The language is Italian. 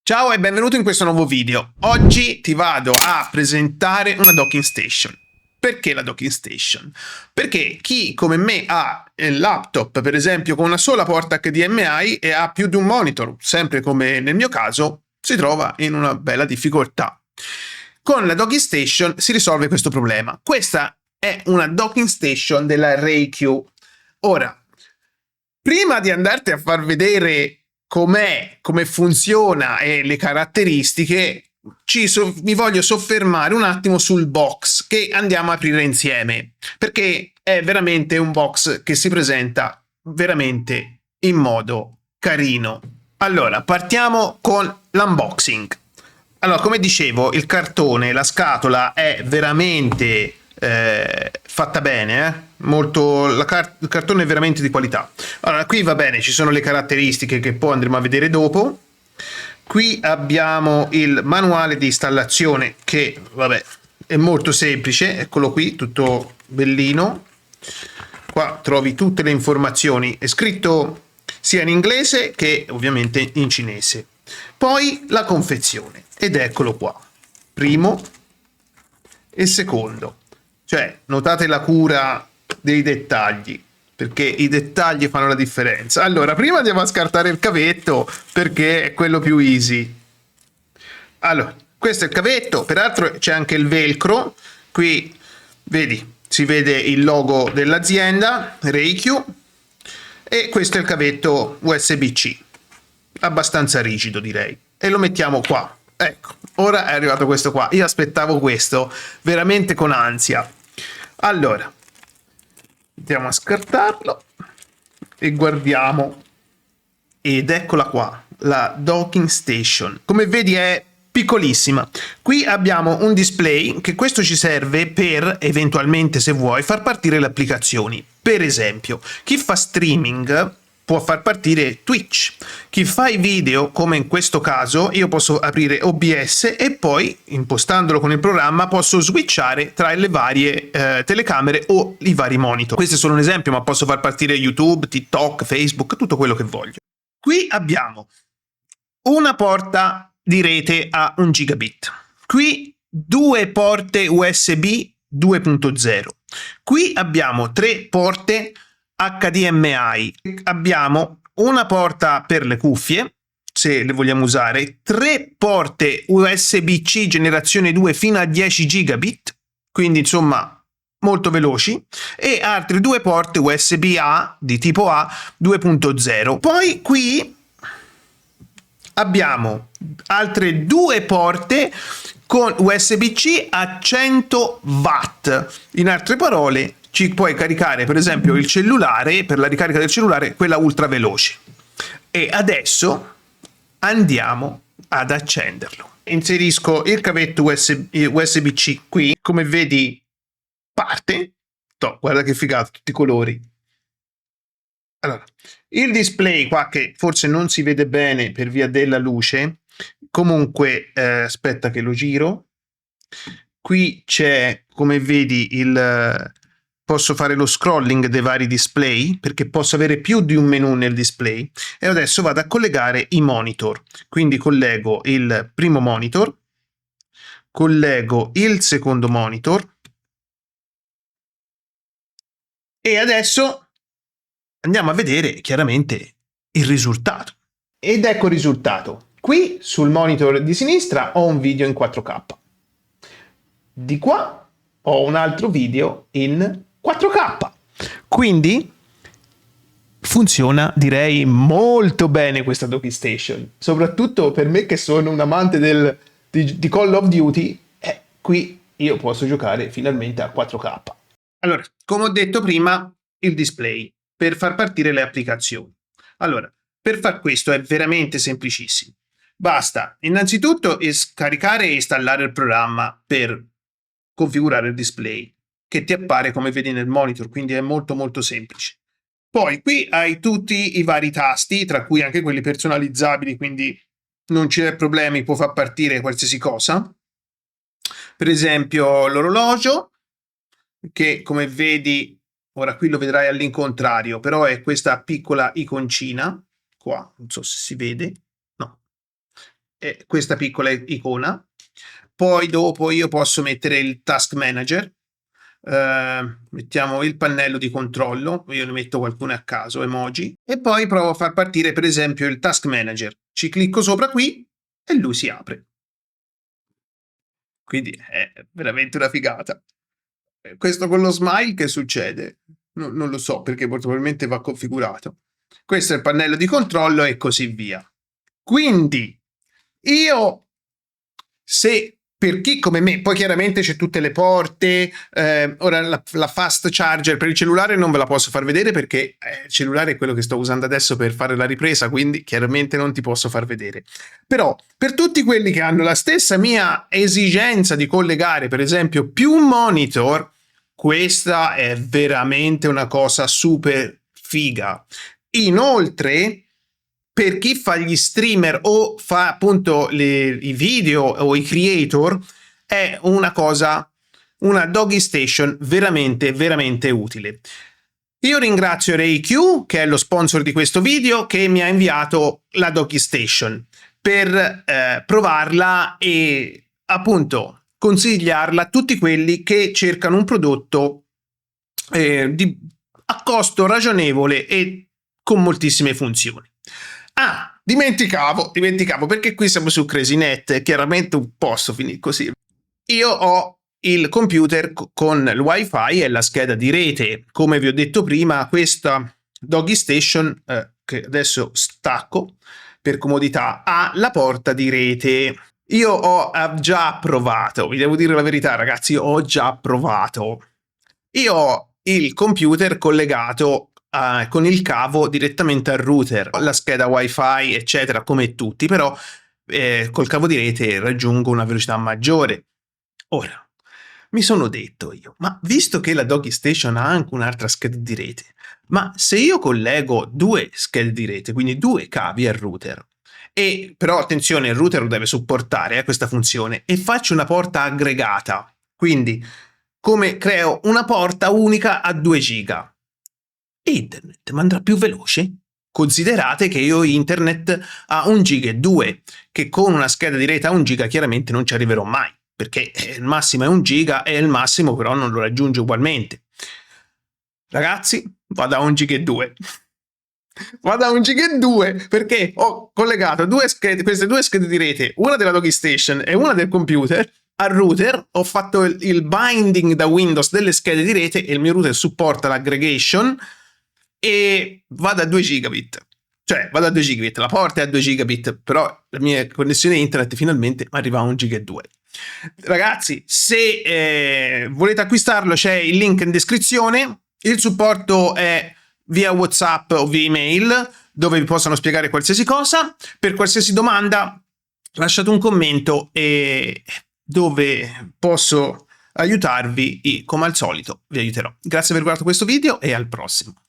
Ciao e benvenuto in questo nuovo video. Oggi ti vado a presentare una docking station. Perché la docking station? Perché chi come me ha il laptop, per esempio, con una sola porta HDMI e ha più di un monitor, sempre come nel mio caso, si trova in una bella difficoltà. Con la docking station si risolve questo problema. Questa è una docking station della RayQ. Ora, prima di andarti a far vedere com'è, come funziona e le caratteristiche, mi voglio soffermare un attimo sul box che andiamo a aprire insieme, perché è veramente un box che si presenta veramente in modo carino. Allora, partiamo con l'unboxing. Allora, come dicevo, il cartone, la scatola è veramente fatta bene, molto, il cartone è veramente di qualità. Allora, qui va bene, ci sono le caratteristiche che poi andremo a vedere dopo. Qui abbiamo il manuale di installazione che, vabbè, è molto semplice, eccolo qui, tutto bellino. Qua trovi tutte le informazioni, è scritto sia in inglese che ovviamente in cinese. Poi la confezione, ed eccolo qua, primo e secondo. Cioè, notate la cura dei dettagli, perché i dettagli fanno la differenza. Allora, prima andiamo a scartare il cavetto, perché è quello più easy. Allora, questo è il cavetto, peraltro c'è anche il velcro. Qui, vedi, si vede il logo dell'azienda, RayQ, e questo è il cavetto USB-C, abbastanza rigido direi. E lo mettiamo qua. Ecco, ora è arrivato questo qua. Io aspettavo questo veramente con ansia. Allora, andiamo a scartarlo e guardiamo. Ed eccola qua, la docking station. Come vedi è piccolissima. Qui abbiamo un display che questo ci serve per, eventualmente se vuoi, far partire le applicazioni. Per esempio, chi fa streaming può far partire Twitch. Chi fa i video, come in questo caso, io posso aprire OBS e poi, impostandolo con il programma, posso switchare tra le varie telecamere o i vari monitor. Questo è solo un esempio, ma posso far partire YouTube, TikTok, Facebook, tutto quello che voglio. Qui abbiamo una porta di rete a 1 gigabit. Qui due porte USB 2.0. Qui abbiamo 3 porte HDMI, abbiamo una porta per le cuffie, se le vogliamo usare, 3 porte USB-C generazione 2 fino a 10 gigabit, quindi insomma molto veloci, e altre 2 porte USB-A di tipo A 2.0. Poi qui abbiamo altre 2 porte con USB-C a 100 watt. In altre parole, ci puoi caricare per esempio il cellulare, per la ricarica del cellulare, quella ultra veloce. E adesso andiamo ad accenderlo. Inserisco il cavetto USB-C qui, come vedi parte. Guarda che figata, tutti i colori. Allora, il display qua che forse non si vede bene per via della luce, comunque aspetta che lo giro. Qui c'è, come vedi, posso fare lo scrolling dei vari display, perché posso avere più di un menu nel display, e adesso vado a collegare i monitor. Quindi collego il primo monitor, collego il secondo monitor, e adesso andiamo a vedere chiaramente il risultato. Ed ecco il risultato. Qui sul monitor di sinistra ho un video in 4K. Di qua ho un altro video in 4K. Quindi funziona, direi, molto bene questa docking station. Soprattutto per me che sono un amante di Call of Duty, qui io posso giocare finalmente a 4K. Allora, come ho detto prima, il display per far partire le applicazioni. Allora, per far questo è veramente semplicissimo. Basta innanzitutto scaricare e installare il programma per configurare il display, che ti appare come vedi nel monitor, quindi è molto molto semplice. Poi qui hai tutti i vari tasti, tra cui anche quelli personalizzabili, quindi non c'è problemi, può far partire qualsiasi cosa. Per esempio l'orologio, che come vedi, ora qui lo vedrai all'incontrario, però è questa piccola iconcina, qua, non so se si vede, no. questa piccola icona. Poi dopo io posso mettere il task manager, mettiamo il pannello di controllo, io ne metto qualcuno a caso, emoji, e poi provo a far partire per esempio il task manager. Ci clicco sopra qui e lui si apre. Quindi è veramente una figata. Questo con lo smile che succede? Non lo so, perché probabilmente va configurato. Questo è il pannello di controllo e così via. Quindi io, se per chi come me, poi chiaramente c'è tutte le porte, ora la fast charger per il cellulare non ve la posso far vedere perché il cellulare è quello che sto usando adesso per fare la ripresa, quindi chiaramente non ti posso far vedere. Però per tutti quelli che hanno la stessa mia esigenza di collegare per esempio più monitor, questa è veramente una cosa super figa. Inoltre, per chi fa gli streamer o fa appunto i video o i creator, è una cosa, una Doggy Station veramente, veramente utile. Io ringrazio RayQ, che è lo sponsor di questo video, che mi ha inviato la Doggy Station per provarla e appunto consigliarla a tutti quelli che cercano un prodotto a costo ragionevole e con moltissime funzioni. Ah, dimenticavo, perché qui siamo su CrazyNet e chiaramente un posso finire così. Io ho il computer con il wifi e la scheda di rete. Come vi ho detto prima, questa Doggy Station, che adesso stacco per comodità, ha la porta di rete. Io ho già provato, vi devo dire la verità ragazzi, ho già provato. Io ho il computer collegato con il cavo direttamente al router, la scheda wifi eccetera come tutti, però col cavo di rete raggiungo una velocità maggiore. Ora, mi sono detto io, ma visto che la Doggy Station ha anche un'altra scheda di rete, ma se io collego due schede di rete, quindi due cavi al router, e però attenzione, il router lo deve supportare questa funzione, e faccio una porta aggregata, quindi come creo una porta unica a 2 giga, internet mi andrà più veloce? Considerate che io internet a 1 giga e 2, che con una scheda di rete a 1 giga chiaramente non ci arriverò mai, perché il massimo è 1 giga e il massimo però non lo raggiunge ugualmente. Ragazzi, vado a 1 giga e 2. Vado a 1 giga e 2 perché ho collegato queste due schede di rete, una della Doggy Station e una del computer, al router. Ho fatto il binding da Windows delle schede di rete e il mio router supporta l'aggregation e vado a 2 gigabit. Cioè, vado a 2 gigabit, la porta è a 2 gigabit, però la mia connessione internet finalmente arriva a 1 giga e 2. Ragazzi, se volete acquistarlo c'è il link in descrizione. Il supporto è via WhatsApp o via email, dove vi possono spiegare qualsiasi cosa. Per qualsiasi domanda lasciate un commento e dove posso aiutarvi e come al solito vi aiuterò. Grazie per aver guardato questo video e al prossimo.